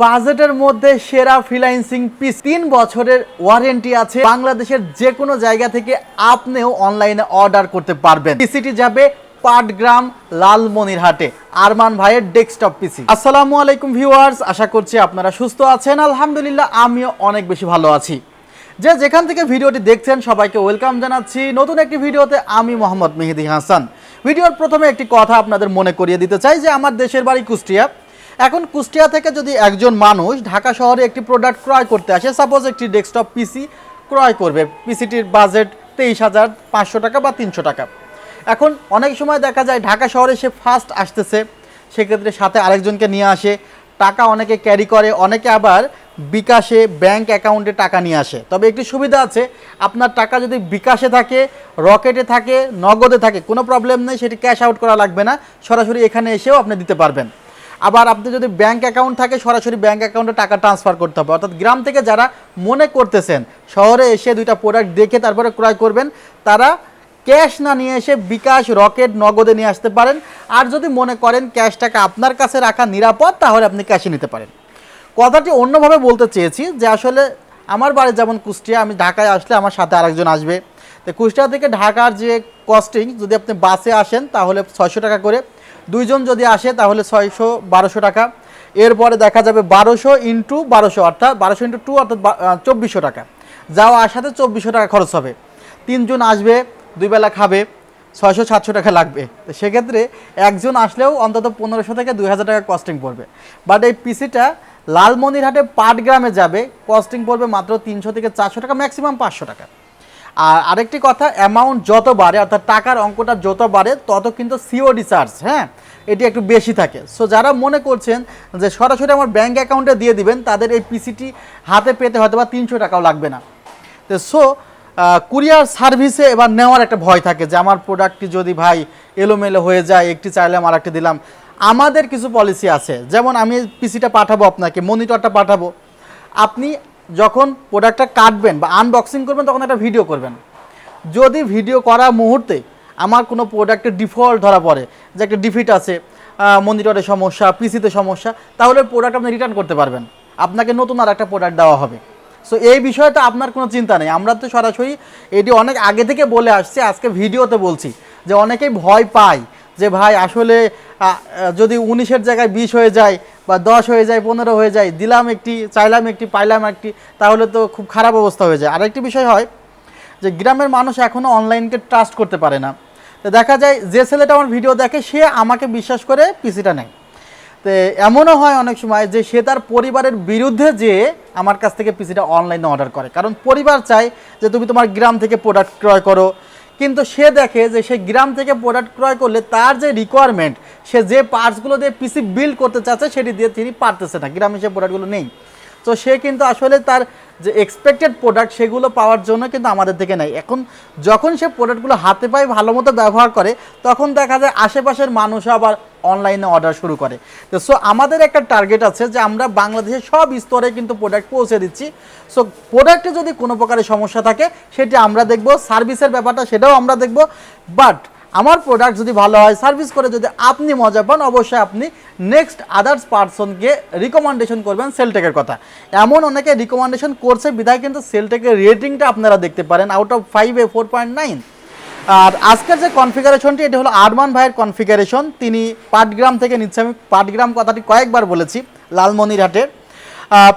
বাজেটের মধ্যে সেরা ফ্রিল্যান্সিং পিস 3 বছরের ওয়ারেন্টি আছে। বাংলাদেশের যে কোনো জায়গা থেকে আপনিও অনলাইনে অর্ডার করতে পারবেন। পিসিটি যাবে পাটগ্রাম লালমনিরহাটে আরমান ভাইয়ের ডেস্কটপ পিসি। আসসালামু আলাইকুম ভিউয়ার্স, আশা করছি আপনারা সুস্থ আছেন। আলহামদুলিল্লাহ আমিও অনেক বেশি ভালো আছি। যে যেখান থেকে ভিডিওটি দেখছেন সবাইকে ওয়েলকাম জানাচ্ছি নতুন একটি ভিডিওতে। আমি মোহাম্মদ মেহেদি হাসান। ভিডিওর প্রথমে একটি কথা আপনাদের মনে করিয়ে দিতে চাই যে আমার দেশের বাড়ি কুষ্টিয়া। এখন কুষ্টিয়া থেকে যদি একজন মানুষ ঢাকা শহরে একটি প্রোডাক্ট ক্রয় করতে আসে, সাপোজ একটি ডেস্কটপ পিসি ক্রয় করবে, পিসিটির বাজেট 23,500 টাকা বা 300 টাকা। এখন অনেক সময় দেখা যায় ঢাকা শহরে সে ফার্স্ট আসতেছে, সেক্ষেত্রে সাথে আরেকজনকে নিয়ে আসে, টাকা অনেকে ক্যারি করে, অনেকে আবার বিকাশে ব্যাংক অ্যাকাউন্টে টাকা নিয়ে আসে। তবে একটি সুবিধা আছে, আপনার টাকা যদি বিকাশে থাকে, রকেটে থাকে, নগদে থাকে, কোনো প্রবলেম নেই, সেটি ক্যাশ আউট করা লাগবে না, সরাসরি এখানে এসেও আপনি দিতে পারবেন। আবার আপনি যদি ব্যাংক অ্যাকাউন্ট থাকে, সরাসরি ব্যাংক অ্যাকাউন্টে টাকা ট্রান্সফার করতে হবে। অর্থাৎ গ্রাম থেকে যারা মনে করতেছেন শহরে এসে দুইটা প্রোডাক্ট দেখে তারপরে ক্রয় করবেন, তারা ক্যাশ না নিয়ে এসে বিকাশ, রকেট, নগদে নিয়ে আসতে পারেন। আর যদি মনে করেন ক্যাশ টাকা আপনার কাছে রাখা নিরাপদ, তাহলে আপনি ক্যাশে নিতে পারেন। কথাটি অন্যভাবে বলতে চেয়েছি যে আসলে আমার বাড়ি যেমন কুষ্টিয়া, আমি ঢাকায় আসলে আমার সাথে আরেকজন আসবে, তো কুষ্টিয়া থেকে ঢাকার যে কস্টিং, যদি আপনি বাসে আসেন তাহলে 600 টাকা করে, দুইজন যদি আসে তাহলে 600-1200 টাকা। এরপরে দেখা যাবে 1200 × 1200 অর্থাৎ 1200 × 2 অর্থাৎ 2400 টাকা। যাওয়া আসাতে 2400 টাকা খরচ হবে। তিনজন আসবে, দুই বেলা খাবে, 600-700 টাকা লাগবে। তো সেক্ষেত্রে একজন আসলেও অন্তত 1500 থেকে 2000 টাকা কস্টিং পড়বে। বাট এই পিসিটা লালমনিরহাটে পাটগ্রামে যাবে, কস্টিং পড়বে মাত্র 300 থেকে 400 টাকা, ম্যাক্সিমাম 500 টাকা। আর আরেকটি কথা, অ্যামাউন্ট যত বাড়ে অর্থাৎ টাকার অঙ্কটা যত বাড়ে তত কিন্তু সিওডি চার্জ, এটি একটু বেশি থাকে। সো যারা মনে করছেন যে সরাসরি আমার ব্যাঙ্ক অ্যাকাউন্টে দিয়ে দিবেন, তাদের এই পিসিটি হাতে পেতে হয়তো বা 300 টাকাও লাগবে না। তো সো কুরিয়ার সার্ভিসে এবার নেওয়ার একটা ভয় থাকে যে আমার প্রোডাক্টটি যদি ভাই এলোমেলো হয়ে যায়, একটি চাইলাম আর একটি দিলাম। আমাদের কিছু পলিসি আছে, যেমন আমি পিসিটা পাঠাবো আপনাকে, মনিটরটা পাঠাবো, আপনি যখন প্রোডাক্টটা কাটবেন বা আনবক্সিং করবেন তখন একটা ভিডিও করবেন। যদি ভিডিও করার মুহূর্তে আমার কোনো প্রোডাক্টের ডিফল্ট ধরা পড়ে যে একটা ডিফিট আছে, মনিটরের সমস্যা, পিসিতে সমস্যা, তাহলে প্রোডাক্ট আপনি রিটার্ন করতে পারবেন, আপনাকে নতুন আর একটা প্রোডাক্ট দেওয়া হবে। সো এই বিষয়টা আপনার কোনো চিন্তা নেই। আমরা তো সরাসরি এটি অনেক আগে থেকে বলে আসছি, আজকে ভিডিওতে বলছি যে অনেকেই ভয় পায় যে ভাই আসলে যদি 19-এর জায়গায় 20 হয়ে যায় বা 10 হয়ে যায়, 15 হয়ে যায়, দিলাম একটি, চাইলাম একটি, পাইলাম একটি, তাহলে তো খুব খারাপ অবস্থা হয়ে যায়। আরেকটি বিষয় হয় যে গ্রামের মানুষ এখনও অনলাইনকে ট্রাস্ট করতে পারে না। তো দেখা যায় যে ছেলেটা আমার ভিডিও দেখে সে আমাকে বিশ্বাস করে পিসিটা নেয়। তো এমনও হয় অনেক সময় যে সে তার পরিবারের বিরুদ্ধে যে আমার কাছ থেকে পিসিটা অনলাইনে অর্ডার করে, কারণ পরিবার চায় যে তুমি তোমার গ্রাম থেকে প্রোডাক্ট ক্রয় করো। কিন্তু সে দেখে যে সে গ্রাম থেকে প্রোডাক্ট ক্রয় করলে তার যে রিকোয়ারমেন্ট, সে যে পার্টসগুলো দিয়ে পিসি বিল্ড করতে চাচ্ছে সেটি দিয়ে তিনি পারতেছে না, গ্রামে সে প্রোডাক্টগুলো নেই। তো সে কিন্তু আসলে তার যে এক্সপেক্টেড প্রোডাক্ট সেগুলো পাওয়ার জন্য কিন্তু আমাদের থেকে নেয়। এখন যখন সে প্রোডাক্টগুলো হাতে পায়, ভালো মতো ব্যবহার করে, তখন দেখা যায় আশেপাশের মানুষও আবার অনলাইনে অর্ডার শুরু করে। তো সো আমাদের একটা টার্গেট আছে যে আমরা বাংলাদেশের সব স্তরে কিন্তু প্রোডাক্ট পৌঁছে দিচ্ছি। সো প্রোডাক্টে যদি কোনো প্রকারের সমস্যা থাকে সেটি আমরা দেখব, সার্ভিসের ব্যাপারটা সেটাও আমরা দেখব। বাট আমার প্রোডাক্ট যদি ভালো হয়, সার্ভিস করে যদি আপনি মজা পান, অবশ্যই আপনি নেক্সট আদার্স পারসনকে রিকমেন্ডেশন করবেন সেলটেকের কথা। এমন অনেকে রিকমেন্ডেশন করছে বিধায় কিন্তু সেলটেকের রেটিংটা আপনারা দেখতে পারেন, আউট অফ 5-এ 4.9। আর আজকের যে কনফিগারেশনটি, এটা হলো আরমান ভাইয়ের কনফিগারেশন, তিনি পাটগ্রাম থেকে নিচ্ছে। আমি পাটগ্রাম কথাটি কয়েকবার বলেছি, লালমনিরহাটের।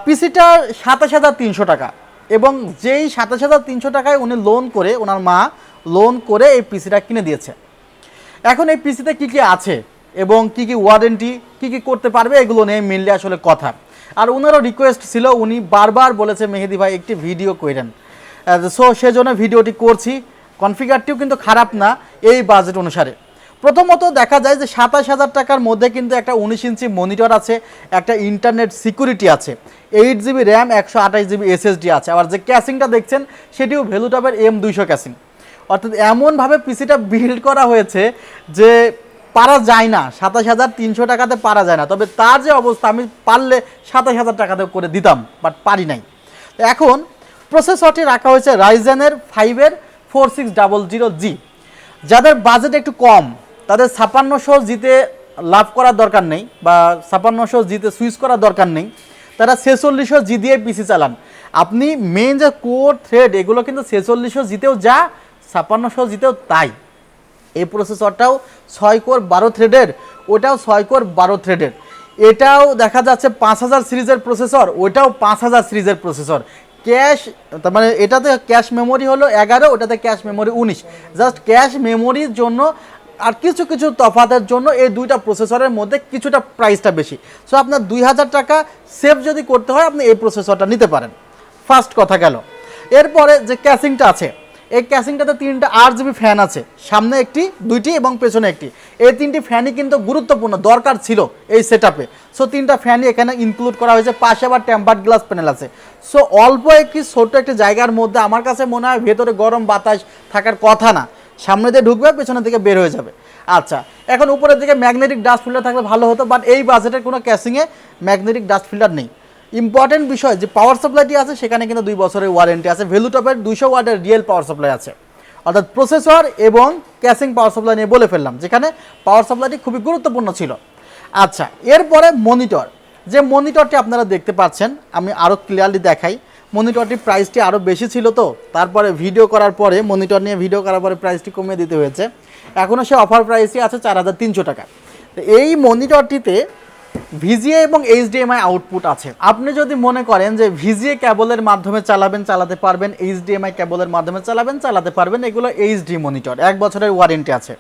পিসিটা 27,300 টাকা, এবং যেই 27,300 টাকায় উনি লোন করে, ওনার মা লোন করে এই পিসিটা কিনে দিয়েছে। এখন এই পিসিতে কী কী আছে এবং কী কী ওয়ারেন্টি, কী কী করতে পারবে, এগুলো নিয়ে মিললে আসলে কথা। আর ওনারও রিকোয়েস্ট ছিল, উনি বারবার বলেছে মেহেদি ভাই একটি ভিডিও করেন। সো সেজন্য ভিডিওটি করছি। কনফিগারটিও কিন্তু খারাপ না এই বাজেট অনুসারে। প্রথমত দেখা যায় যে 27,000 টাকার মধ্যে কিন্তু একটা 19 ইঞ্চি মনিটর আছে, একটা ইন্টারনেট সিকিউরিটি আছে, 8 জিবি র্যাম, 128 জিবি এসএসডি আছে। আবার যে ক্যাসিংটা দেখছেন সেটিও ভ্যালুটপের M200 ক্যাসিং। অর্থাৎ এমনভাবে পিসিটা বিল্ড করা হয়েছে যে পারা যায় না, 27,300 টাকাতে পারা যায় না। তবে তার যে অবস্থা, আমি পারলে 27,000 টাকাতে করে দিতাম, বাট পারি নাই। তো এখন প্রসেসরটি রাখা হয়েছে রাইজেনের 5-এর 4600G। যাদের বাজেট একটু কম, তাদের 5600Gতে লাভ করার দরকার নেই বা 5600Gতে সুইচ করার দরকার নেই। তারা 4600 জি দিয়ে পিসি চালান। আপনি মেইন যে কোর থ্রেড এগুলো কিন্তু 4600 জিতেও যা 5600 জিতেও তাই। এই প্রসেসরটাও 6 কোর 12 থ্রেডের, ওটাও 6 কোর 12 থ্রেডের। এটাও দেখা যাচ্ছে 5000 সিরিজের প্রসেসর, ওটাও 5000 সিরিজের প্রসেসর। ক্যাশ তার মানে এটাতে ক্যাশ মেমোরি হলো 11, ওটাতে ক্যাশ মেমোরি 19। জাস্ট ক্যাশ মেমোরির জন্য আর কিছু কিছু তফাতের জন্য এই দুইটা প্রসেসরের মধ্যে কিছুটা প্রাইসটা বেশি। সো আপনার 2000 টাকা সেভ যদি করতে হয় আপনি এই প্রসেসরটা নিতে পারেন। ফার্স্ট কথা গেল। এরপরে যে ক্যাসিংটা আছে, এই ক্যাসিংটাতে 3টা RGB ফ্যান আছে, সামনে একটি, 2টি এবং পেছনে একটি। এই 3টি ফ্যানই কিন্তু গুরুত্বপূর্ণ, দরকার ছিল এই সেটআপে। সো 3টা ফ্যানই এখানে ইনক্লুড করা হয়েছে, পাশে আবার টেম্পার্ড গ্লাস প্যানেল আছে। সো অল্প একটি ছোট্ট একটি জায়গার মধ্যে আমার কাছে মনে হয় ভেতরে গরম বাতাস থাকার কথা না, সামনে দিয়ে ঢুকবে পেছনের দিকে বের হয়ে যাবে। আচ্ছা, এখন উপরের দিকে ম্যাগনেটিক ডাস্ট ফিল্টার থাকলে ভালো হতো, বাট এই বাজেটের কোনো ক্যাসিংয়ে ম্যাগনেটিক ডাস্ট ফিল্টার নেই। ইম্পর্টেন্ট বিষয় যে পাওয়ার সাপ্লাইটি আছে সেখানে কিন্তু 2 বছরের ওয়ারেন্টি আছে। ভ্যালুটপের 200 ওয়াটের রিয়েল পাওয়ার সাপ্লাই আছে। অর্থাৎ প্রসেসর এবং ক্যাসিং পাওয়ার সাপ্লাই নিয়ে বলে ফেললাম, যেখানে পাওয়ার সাপ্লাইটি খুবই গুরুত্বপূর্ণ ছিল। আচ্ছা, এরপরে মনিটর, যে মনিটরটি আপনারা দেখতে পাচ্ছেন, আমি আরও ক্লিয়ারলি দেখাই। মনিটরটির প্রাইসটি আরও বেশি ছিল, তো তারপরে ভিডিও করার পরে মনিটর নিয়ে ভিডিও করার পরে প্রাইসটি কমিয়ে দিতে হয়েছে। এখনও সে অফার প্রাইসই আছে 4300 টাকা। তো এই মনিটরটিতে ভিজিএ এবং HDMI আউটপুট আছে। আপনি যদি মনে করেন যে ভিজিএ কেবলের মাধ্যমে চালাবেন, চালাতে পারবেন, HDMI কেবলের মাধ্যমে চালাবেন, চালাতে পারবেন। এগুলো HD মনিটর, 1 বছরের ওয়ারেন্টি আছে।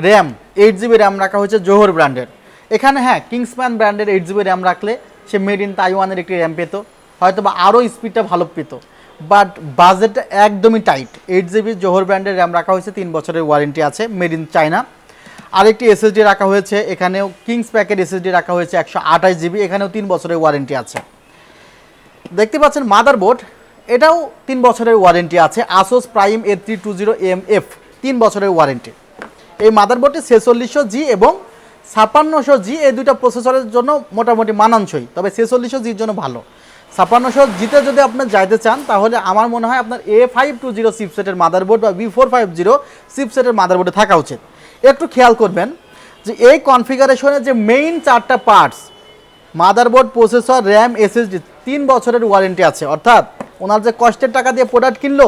র্যাম 8GB র্যাম রাখা হয়েছে জোহর ব্র্যান্ডের। এখানে হ্যাঁ, কিংসপ্যান ব্র্যান্ডের 8GB র্যাম রাখলে সে মেড ইন তাইওয়ানের একটি র্যাম পেত, হয়তো বা আরও স্পিডটা ভালো পেত, বাট বাজেটটা একদমই টাইট। 8GB জোহর ব্র্যান্ডের র্যাম রাখা হয়েছে, 3 বছরের ওয়ারেন্টি আছে, মেড ইন চায়না। আরেকটি SSD রাখা হয়েছে, এখানেও কিংসপ্যাকের SSD রাখা হয়েছে 128GB, এখানেও 3 বছরের ওয়ারেন্টি আছে। দেখতে পাচ্ছেন মাদারবোর্ড, এটাও 3 বছরের ওয়ারেন্টি আছে। Asus Prime A320MF, 3 বছরের ওয়ারেন্টি। এই মাদারবোর্ডটি 4600G এবং 5600G এই দুইটা প্রসেসরের জন্য মোটামুটি মানানসই, তবে 4600Gর জন্য ভালো। 5600Gতে যদি আপনি যাইতে চান তাহলে আমার মনে হয় আপনার A520 চিপসেটের মাদারবোর্ড বা B450 চিপসেটের মাদারবোর্ডে থাকা উচিত। একটু খেয়াল করবেন যে এই কনফিগারেশনের যে মেইন 4টা parts, motherboard, processor, RAM, SSD, 3 বছরের ওয়ারেন্টি আছে। অর্থাৎ ওনার যে কষ্টের টাকা দিয়ে প্রোডাক্ট কিনলো,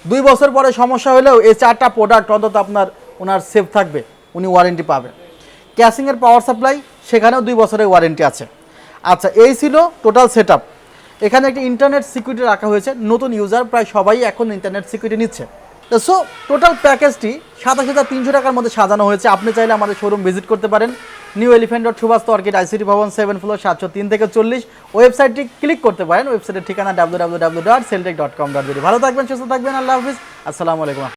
2 বছর পরে সমস্যা হলেও এই 4টা প্রোডাক্ট অন্তত আপনার ওনার সেফ থাকবে, উনি ওয়ারেন্টি পাবে। ক্যাসিংয়ের পাওয়ার সাপ্লাই, সেখানেও 2 বছরের ওয়ারেন্টি আছে। আচ্ছা, এই ছিল টোটাল সেটআপ। এখানে একটি ইন্টারনেট সিকিউরিটি রাখা হয়েছে, নতুন ইউজার প্রায় সবাই এখন ইন্টারনেট সিকিউরিটি নিচ্ছে। সো টোটাল প্যাকেজটি 27300 টাকার মধ্যে সাজানো হয়েছে। আপনি চাইলে আমাদের শোরুম ভিজিট করতে পারেন, New Elephant Road, Subhash Orchid, ICT ভবন, 7 ফ্লোর, 703 থেকে 40। ওয়েবসাইটটি ক্লিক করতে পারেন, ওয়েবসাইটের ঠিকানা www.celltech.com.bd। ভালো থাকবেন, সুস্থ থাকবেন, আল্লাহ হাফিজ, আসসালামু আলাইকুম।